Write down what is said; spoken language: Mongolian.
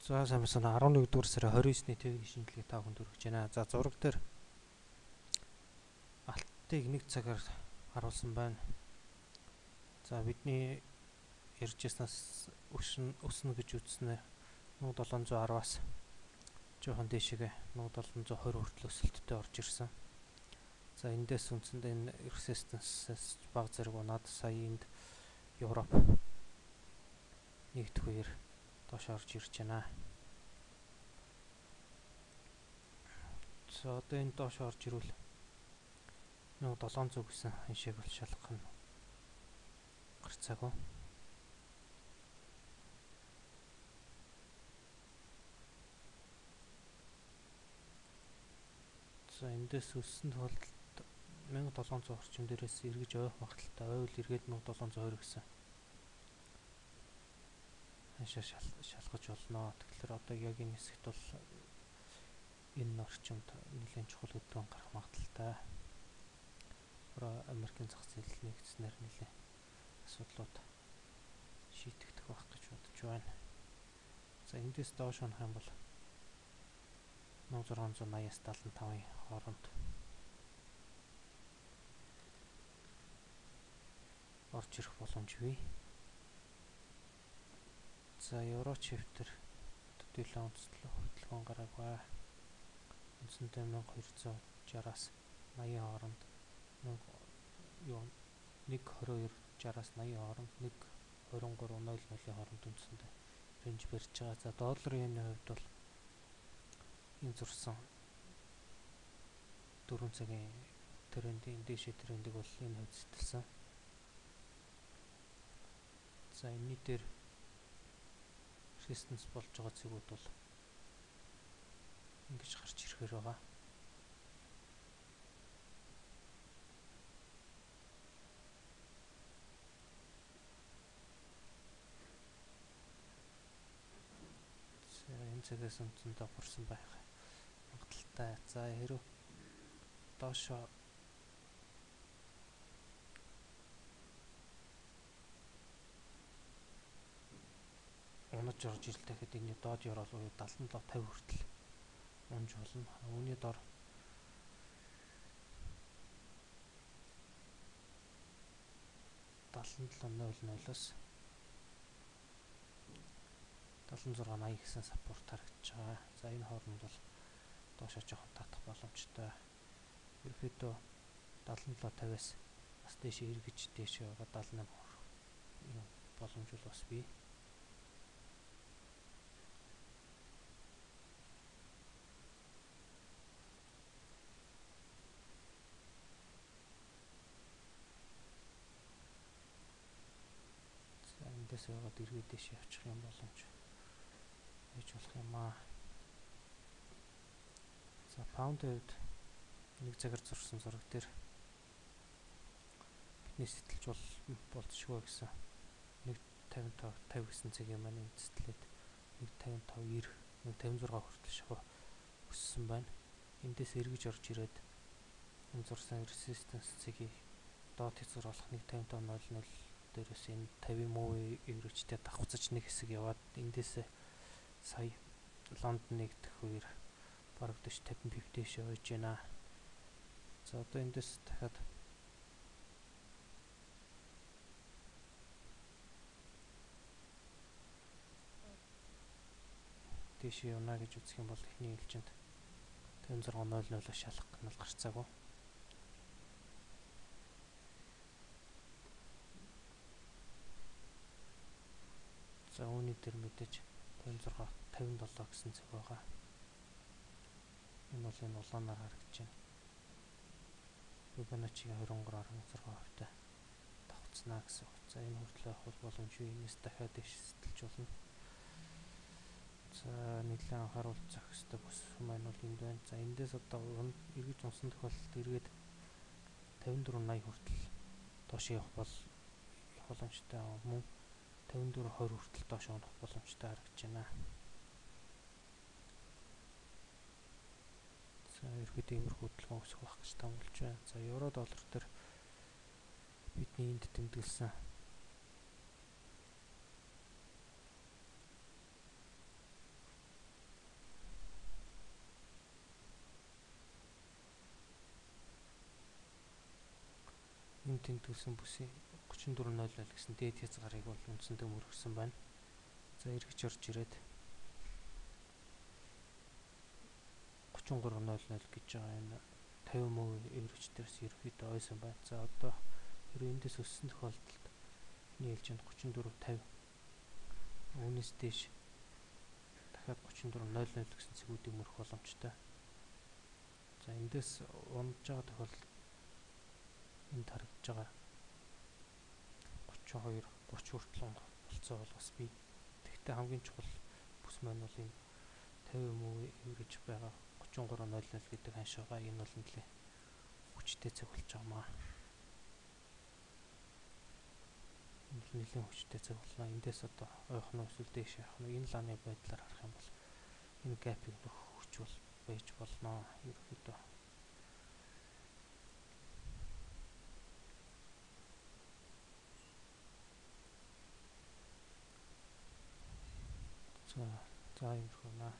За сайн байна. 11 дугаар сарын 29-ний ТV-ийн шинжилгээ та бүхэнд хүргэж байна. За зураг дээр алтыг 1 цагаар харуулсан байна. За бидний ярьж яснаас өснө гэж үзснээр 1710-аас жоохон дээшээгээ 1720 хүртэл өсөлттэй орж ирсэн. За эндээс үндсэндээ энэ resistance-аас бага зэрэг унаад сая энд Европ нэгдэх үеэр доош орж ирж байна. За одоо энэ доош орж ирвэл 1700 гэсэн ханшийг бол шалгах нь гарцаагүй. За эндээс өссөн тохиолдолд 1700 орчим дээрээс эргэж ойх магадaltaй. Ойвол эргээд 1720 гэсэн ханшаа шалгаж болно. Тэгэхээр одоо яг энэ хэсэгт бол энэ орчимд нэлээд чухал өдрөн гарах магадaltaй. Америкийн зах зээл нэгдснээр нэлээд асуудлууд шийдэгдэх байх гэж бодож байна. За эндээс доош унах юм бол 1680-аас 75-ын хооронд орж ирэх боломж бий. За евро чифтэр төдийлөн хөдөлгөөн гараагүй. Үндсэндээ 1260-аас 80 хооронд 1.22-60-аас 80 хооронд 1.23-00-ийн хооронд үндсэндээ рейнж барьж байгаа. За долларын хувьд бол энэ зурсан 4 цагийн трендийн дээшээ трендийг бол энэ хувьд сэтгэлсэн. За энэний дээр resistance болж байгаа цэгүүд бол ингэж гарч ирэхээр байгаа. За энэ цагаас үндсэндээ бурсан байх магадaltaй. За хэрв доошоо унаж орж ирэл дахиад энэ доод ёроол буюу 7750 хүртэл унж болно. Үүний дор 7700-аас 7680 гэсэн саппорт харагдаж байгаа. За энэ хооронд бол доошоо жоохон татах боломжтой. Ерөнхийдөө 7750-аас бас дээшээ эргэж дээшээ байгаа 78 боломж бол бас бий. За эндээс яваад эргээд дээшээ явчих юм боломж байж болох юм аа. За паундын хувьд 1 цагаар зурсан зураг дээр бидний сэтгэлж болцшгүй гэсэн 1.55 гэсэн цагийн маань эцэслээд 1.55 1.56 хүртэл шахуу өссөн байна. Эндээс эргэж орж ирээд энэ зурсан resistance цагийг доод хязгааруулах 1.5500 дээрээс энэ 50 movie average-тэй давхцаж нэг хэсэг яваад эндээс сая Лондон нэгдэх үеэр бараг 50 пип дэше ойж байна. За одоо эндээс дахиад дэше явна гэж үзэх юм бол эхний ээлжинд 5600-аас шалгах нь бол гарцаагүй. За үүний дээр мэдээж 5657 гэсэн цаг байгаа. Энэ бол энэ улаанаар харагдаж байна. Fibonacci-гийн 23.6% давхцнаа гэсэн. За энэ хүртэл явах боломжгүй. Энэс дахиад дэш сэтэлж болно. За нэлээд анхааруулцах хэрэгтэй бүс маань бол энд байна. За эндээс одоо эргэж унсан тохиолдолд эргээд 5480 хүртэл доош явах боломжтой. Мөн 5420 хүртэл доош унах боломжтой харагдаж байна. За ерөөд иймэрхүү хөдөлгөөн өсөх байх гэж тамуулж байна. За евро доллар дээр бидний энд тэмдэглэсэн тэмдэглэсэн бүсийн 34.00 гэсэн дээд хязгаарыг бол үндсэндээ мөргөсөн байна. За эргэж орж ирээд 33.00 гэж байгаа энэ 50% евроч дээрс ерөөхдөө ойсон байна. За одоо хэрвээ эндээс өссөн тохиолдолд энэ ээлжинд 34.50 үүнээс дээш дахиад 34.00 гэсэн цэгүүдийг мөрөх боломжтой. За эндээс унаж байгаа тохиолдолд энд харагдж байгаа 32 30 хүртэл унах болцоо бол бас бий. Тэгвэл хамгийн чухал бүс маань бол энэ 50% эврэж байгаа 33.00 гэдэг ханш байгаа. Энэ бол нэлээд хүчтэй цаг болж байгаамаа. Энэ бол нэлээд хүчтэй цаг болно. Эндээс одоо ойх нь эсвэл дээш явах нь энэ лааны байдлаар харах юм бол энэ гапыг нөх хүч бол байж болно. Ерөнхийдөө за иймэрхүү наа.